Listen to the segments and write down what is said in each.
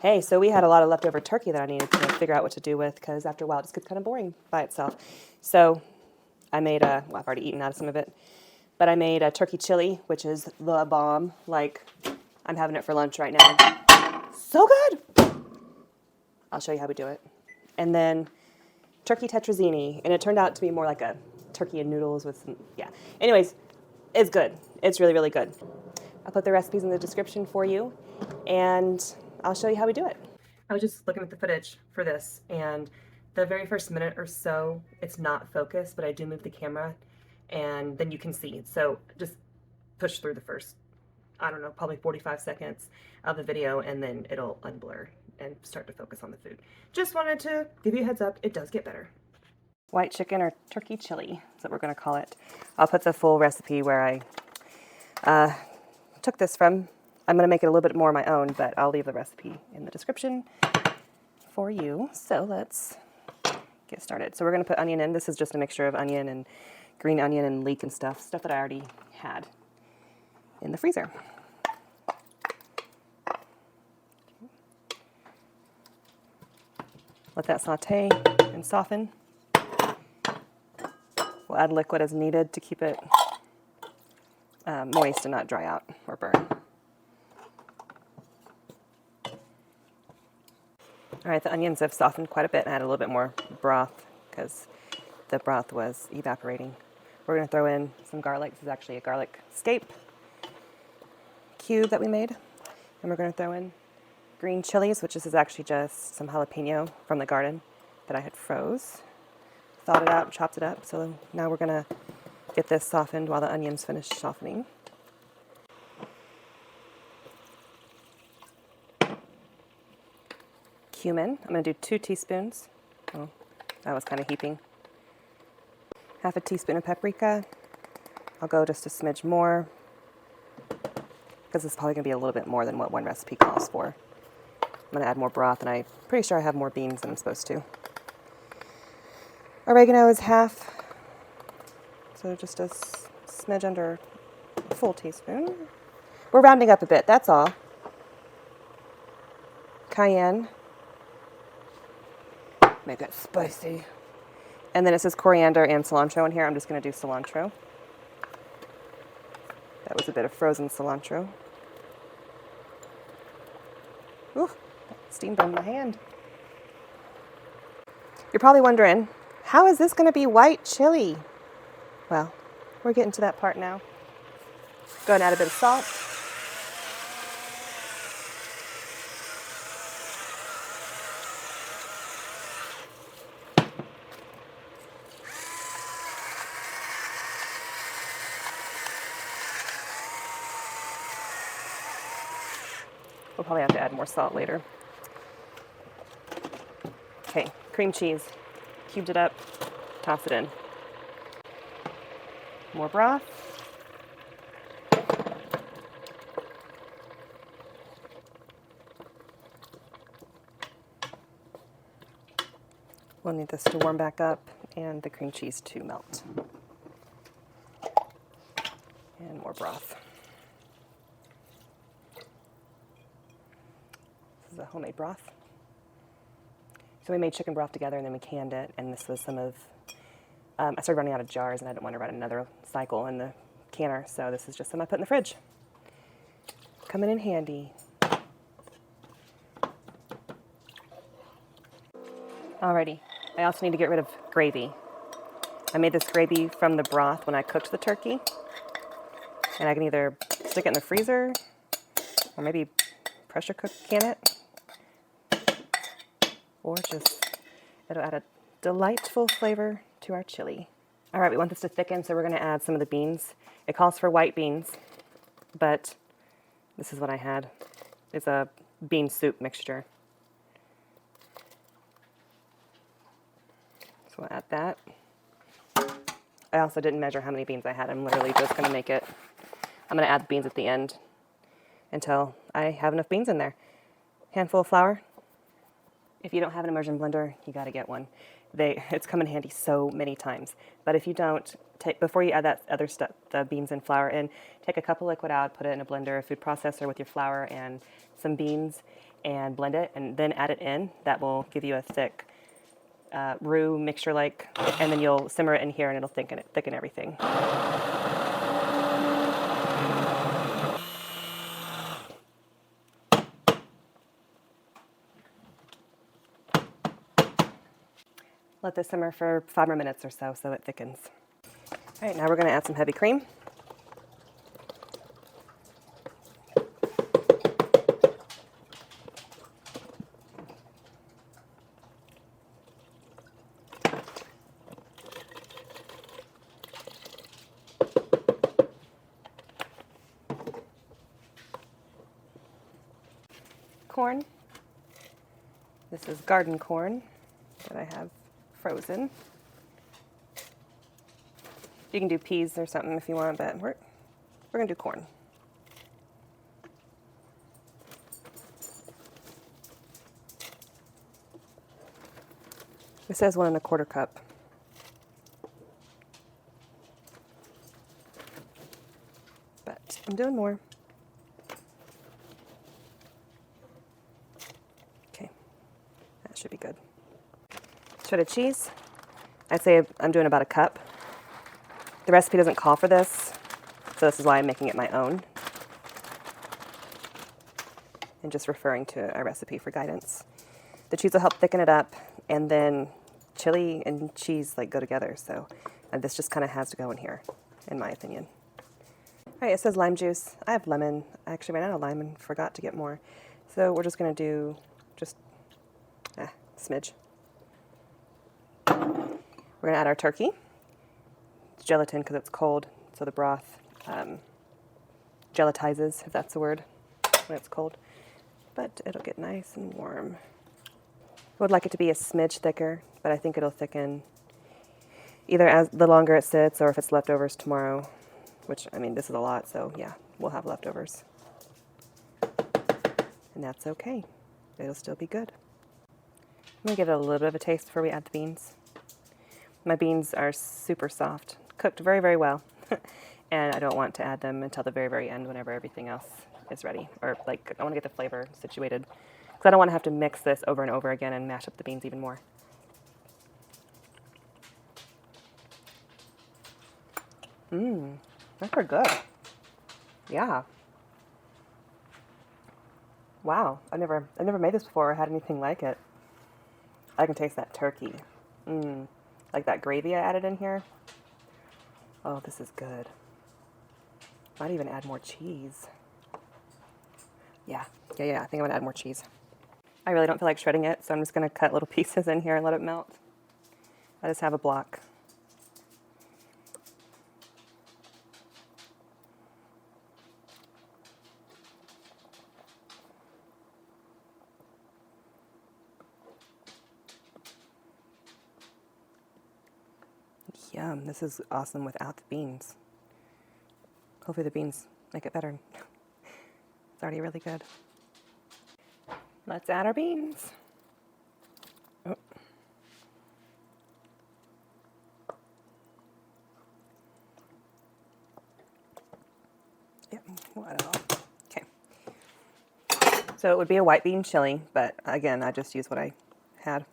Hey, so we had a lot of leftover turkey that I needed to figure out what to do with because after a while it just gets kind of boring by itself. So I made a, well, I've already eaten out of some of it, but I made a turkey chili, which is the bomb. Like, I'm having it for lunch right now. So good! I'll show you how we do it. And then turkey tetrazzini, and it turned out to be more like a turkey and noodles with some, yeah. Anyways, it's good. It's really, really good. I'll put the recipes in the description for you, and I'll show you how we do it. I was just looking at the footage for this, and the very first minute or so, it's not focused, but I do move the camera, and then you can see. So just push through the first, I don't know, probably 45 seconds of the video, and then it'll unblur and start to focus on the food. Just wanted to give you a heads up, it does get better. White chicken or turkey chili is what we're going to call it. I'll put the full recipe where I took this from. I'm going to make it a little bit more my own, but I'll leave the recipe in the description for you. So let's get started. So we're going to put onion in. This is just a mixture of onion and green onion and leek and stuff that I already had in the freezer. Let that saute and soften. We'll add liquid as needed to keep it moist and not dry out or burn. All right, the onions have softened quite a bit and I add a little bit more broth because the broth was evaporating. We're going to throw in some garlic. This is actually a garlic scape cube that we made. And we're going to throw in green chilies, which is actually just some jalapeno from the garden that I had froze. Thawed it out, chopped it up. So now we're going to get this softened while the onions finish softening. Cumin. I'm going to do 2 teaspoons. Oh, that was kind of heaping. Half a teaspoon of paprika. I'll go just a smidge more because it's probably going to be a little bit more than what one recipe calls for. I'm going to add more broth, and I'm pretty sure I have more beans than I'm supposed to. Oregano is half, so just a smidge under a full teaspoon. We're rounding up a bit, that's all. Cayenne. Make it spicy. And then it says coriander and cilantro in here. I'm just going to do cilantro. That was a bit of frozen cilantro. Ooh, that steam burned my hand. You're probably wondering, how is this going to be white chili? Well, we're getting to that part now. Go ahead and add a bit of salt. We'll probably have to add more salt later. Okay, cream cheese. Cubed it up, toss it in. More broth. We'll need this to warm back up and the cream cheese to melt. And more broth. This is a homemade broth. So we made chicken broth together and then we canned it, and this was some of, I started running out of jars and I didn't want to run another cycle in the canner, so this is just some I put in the fridge. Coming in handy. Alrighty, I also need to get rid of gravy. I made this gravy from the broth when I cooked the turkey, and I can either stick it in the freezer or maybe pressure cook can it. Or just, it'll add a delightful flavor to our chili. All right, we want this to thicken, so we're gonna add some of the beans. It calls for white beans, but this is what I had. It's a bean soup mixture. So we'll add that. I also didn't measure how many beans I had. I'm literally just gonna make it. I'm gonna add the beans at the end until I have enough beans in there. Handful of flour. If you don't have an immersion blender, you got to get one. It's come in handy so many times. But if you don't, before you add that other stuff, the beans and flour in, take a cup of liquid out, put it in a blender, a food processor with your flour and some beans, and blend it and then add it in. That will give you a thick roux mixture like, and then you'll simmer it in here and it'll thicken everything. Let this simmer for 5 more minutes or so it thickens. All right, now we're going to add some heavy cream. Corn. This is garden corn that I have frozen. You can do peas or something if you want, but we're gonna do corn. It says 1 1/4 cup. But I'm doing more. Okay, that should be good. Shredded cheese. I'd say I'm doing about a cup. The recipe doesn't call for this, so this is why I'm making it my own. And just referring to a recipe for guidance. The cheese will help thicken it up, and then chili and cheese like go together, so this just kind of has to go in here, in my opinion. All right, it says lime juice. I have lemon. I actually ran out of lime and forgot to get more. So we're just gonna do just a smidge. We're gonna add our turkey. It's gelatin because it's cold, so the broth gelatizes, if that's the word, when it's cold. But it'll get nice and warm. I would like it to be a smidge thicker, but I think it'll thicken either as the longer it sits or if it's leftovers tomorrow, which, I mean, this is a lot, so yeah, we'll have leftovers. And that's okay. It'll still be good. I'm gonna give it a little bit of a taste before we add the beans. My beans are super soft, cooked very, very well. And I don't want to add them until the very, very end whenever everything else is ready. Or like, I want to get the flavor situated. Because I don't want to have to mix this over and over again and mash up the beans even more. That's pretty good. Yeah. Wow, I've never made this before or had anything like it. I can taste that turkey. Like that gravy I added in here. Oh, this is good. Might even add more cheese. Yeah, I think I'm gonna add more cheese. I really don't feel like shredding it, so I'm just gonna cut little pieces in here and let it melt. I just have a block. Yum, this is awesome without the beans. Hopefully the beans make it better. It's already really good. Let's add our beans. Oh. Yep, we'll add it all. Okay. So it would be a white bean chili, but again, I just used what I had.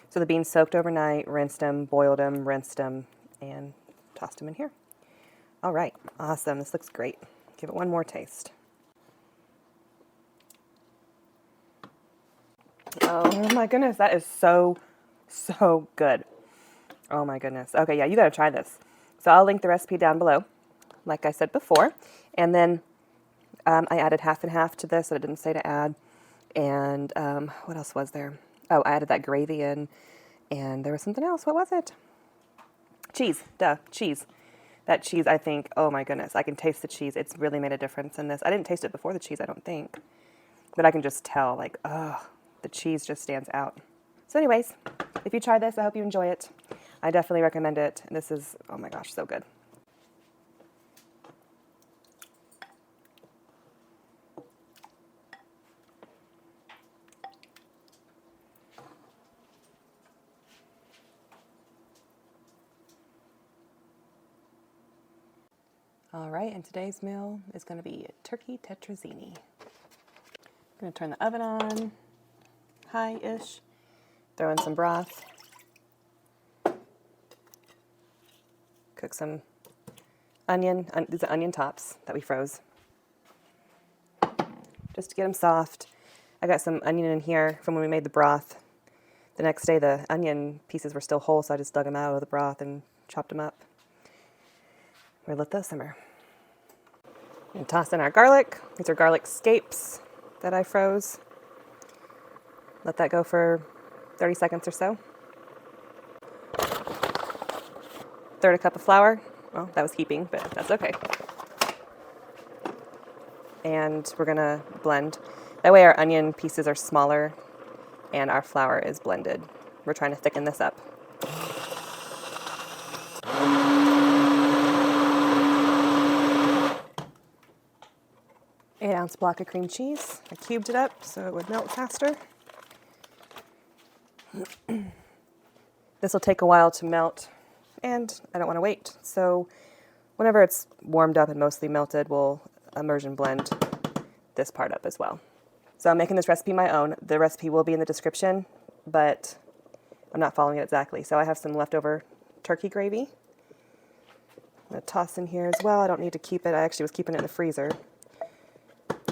So the beans soaked overnight, rinsed them, boiled them, rinsed them, and tossed them in here. All right, awesome. This looks great. Give it one more taste. Oh my goodness, that is so, so good. Oh my goodness. Okay, yeah, you gotta try this. So I'll link the recipe down below, like I said before. And then I added half and half to this that I didn't say to add. And what else was there? Oh, I added that gravy in, and there was something else. What was it? Cheese. Duh, cheese. That cheese, I think, oh my goodness, I can taste the cheese. It's really made a difference in this. I didn't taste it before the cheese, I don't think. But I can just tell, like, oh, the cheese just stands out. So anyways, if you try this, I hope you enjoy it. I definitely recommend it. This is, oh my gosh, so good. All right, and today's meal is going to be turkey tetrazzini. going to turn the oven on, high-ish. Throw in some broth. Cook some onion. These are onion tops that we froze. Just to get them soft. I got some onion in here from when we made the broth. The next day the onion pieces were still whole, so I just dug them out of the broth and chopped them up. We'll let those simmer. And toss in our garlic. These are garlic scapes that I froze. Let that go for 30 seconds or so. Third a cup of flour. Well, that was heaping, but that's okay. And we're gonna blend. That way our onion pieces are smaller and our flour is blended. We're trying to thicken this up. 8-ounce block of cream cheese. I cubed it up so it would melt faster. This will take a while to melt, and I don't want to wait. So whenever it's warmed up and mostly melted, we'll immersion blend this part up as well. So I'm making this recipe my own. The recipe will be in the description, but I'm not following it exactly. So I have some leftover turkey gravy. I'm going to toss in here as well. I don't need to keep it. I actually was keeping it in the freezer.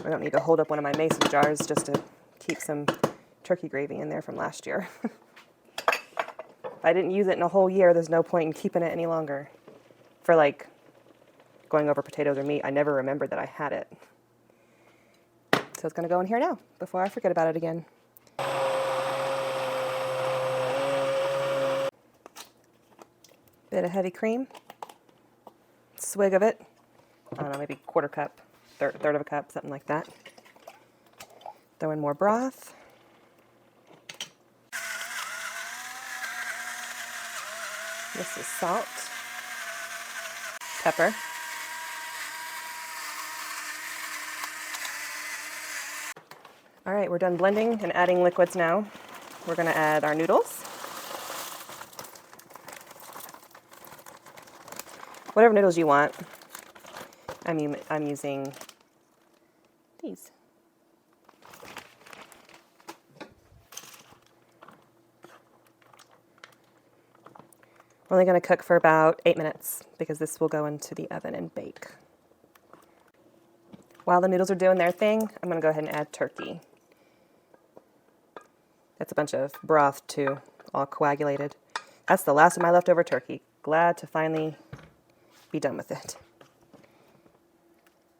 I don't need to hold up one of my mason jars just to keep some turkey gravy in there from last year. If I didn't use it in a whole year, there's no point in keeping it any longer. For like going over potatoes or meat, I never remembered that I had it. So it's going to go in here now before I forget about it again. Bit of heavy cream. Swig of it. I don't know, maybe quarter cup, third of a cup, something like that. Throw in more broth. This is salt, pepper. All right, we're done blending and adding liquids now. We're going to add our noodles. Whatever noodles you want. I'm using these. We're only going to cook for about 8 minutes because this will go into the oven and bake. While the noodles are doing their thing, I'm going to go ahead and add turkey. That's a bunch of broth too, all coagulated. That's the last of my leftover turkey. Glad to finally be done with it.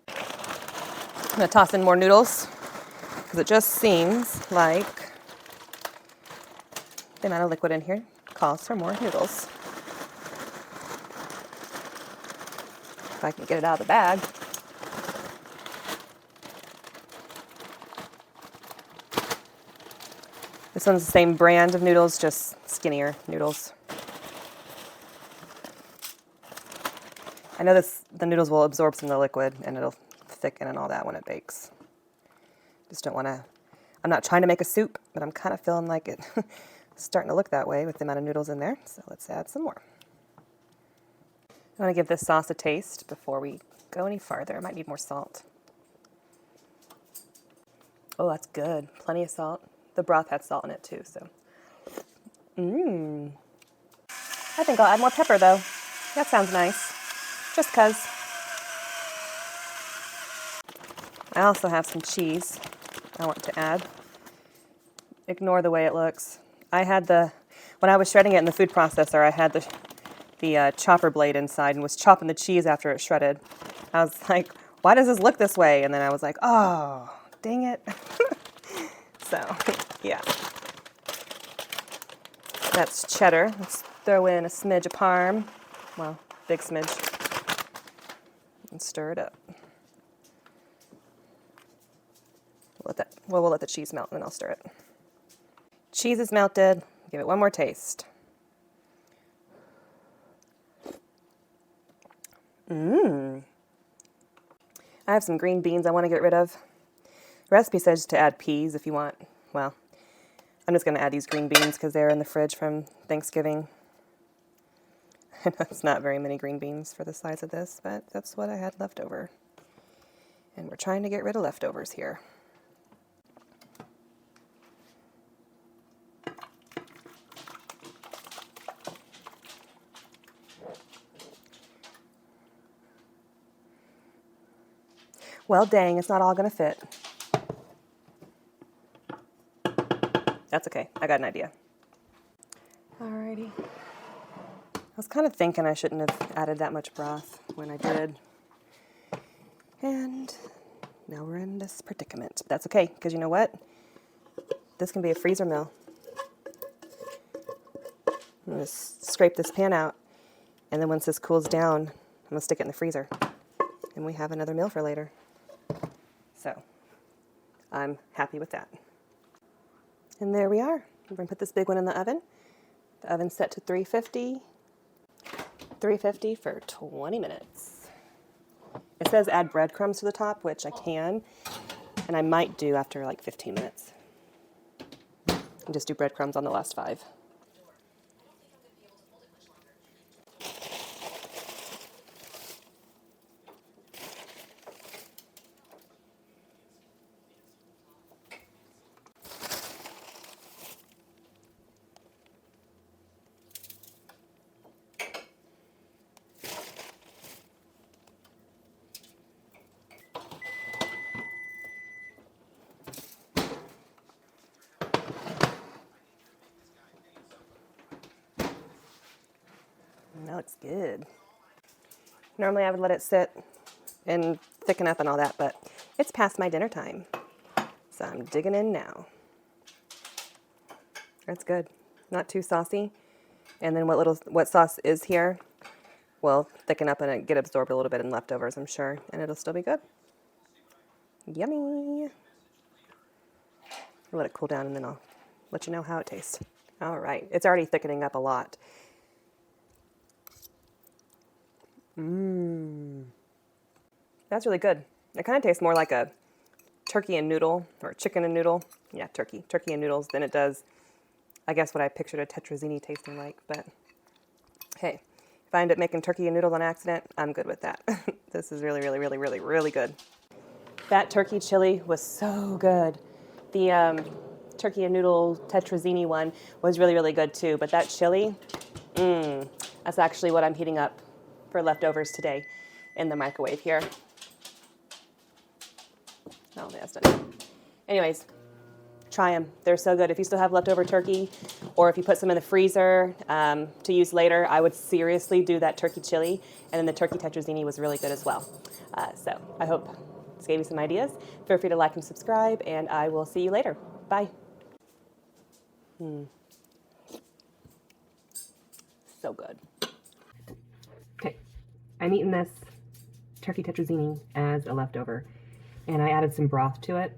I'm going to toss in more noodles because it just seems like the amount of liquid in here calls for more noodles. If I can get it out of the bag. This one's the same brand of noodles, just skinnier noodles. I know the noodles will absorb some of the liquid and it'll thicken and all that when it bakes. Just don't want to, I'm not trying to make a soup, but I'm kind of feeling like it's starting to look that way with the amount of noodles in there. So let's add some more. I want to give this sauce a taste before we go any farther. I might need more salt. Oh, that's good. Plenty of salt. The broth had salt in it too, so. I think I'll add more pepper though. That sounds nice. Just 'cause. I also have some cheese I want to add. Ignore the way it looks. When I was shredding it in the food processor, I had the chopper blade inside and was chopping the cheese after it shredded. I was like, why does this look this way? And then I was like, oh, dang it. So, yeah. That's cheddar. Let's throw in a smidge of parm. Well, big smidge. And stir it up. We'll let the cheese melt and then I'll stir it. Cheese is melted. Give it one more taste. I have some green beans I want to get rid of. The recipe says to add peas if you want. Well, I'm just going to add these green beans because they're in the fridge from Thanksgiving. It's not very many green beans for the size of this, but that's what I had left over. And we're trying to get rid of leftovers here. Well, dang, it's not all gonna fit. That's okay, I got an idea. Alrighty. I was kind of thinking I shouldn't have added that much broth when I did. And now we're in this predicament. But that's okay, because you know what? This can be a freezer meal. I'm going to scrape this pan out, and then once this cools down, I'm going to stick it in the freezer. And we have another meal for later. So, I'm happy with that. And there we are. We're going to put this big one in the oven. The oven's set to 350. 350 for 20 minutes. It says add breadcrumbs to the top, which I can, and I might do after like 15 minutes. And just do breadcrumbs on the last 5. That looks good. Normally I would let it sit and thicken up and all that, but it's past my dinner time. So I'm digging in now. That's good. Not too saucy. And then what sauce is here will thicken up and get absorbed a little bit in leftovers, I'm sure. And it'll still be good. Yummy. I'll let it cool down and then I'll let you know how it tastes. All right. It's already thickening up a lot. That's really good. It kind of tastes more like a turkey and noodle or chicken and noodle. Yeah, turkey and noodles than it does, I guess, what I pictured a tetrazzini tasting like. But hey, if I end up making turkey and noodles on accident, I'm good with that. This is really, really, really, really, really good. That turkey chili was so good. The turkey and noodle tetrazzini one was really, really good too. But that chili, that's actually what I'm heating up for leftovers today in the microwave here. Oh, that's done. Anyways, try them. They're so good. If you still have leftover turkey, or if you put some in the freezer to use later, I would seriously do that turkey chili. And then the turkey tetrazzini was really good as well. So I hope this gave you some ideas. Feel free to like and subscribe, and I will see you later. Bye. So good. Okay, I'm eating this turkey tetrazzini as a leftover, and I added some broth to it,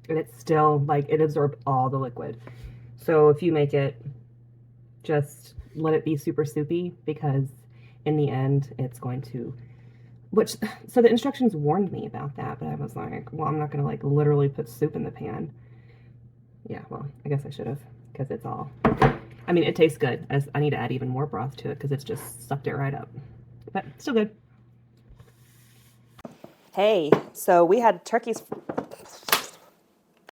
and it's still, like, it absorbed all the liquid. So if you make it, just let it be super soupy, because in the end, it's going to, so the instructions warned me about that, but I was like, well, I'm not going to, like, literally put soup in the pan. Yeah, well, I guess I should have, because it's all, I mean, it tastes good. I need to add even more broth to it, because it's just sucked it right up. But still good. Hey, so we had turkeys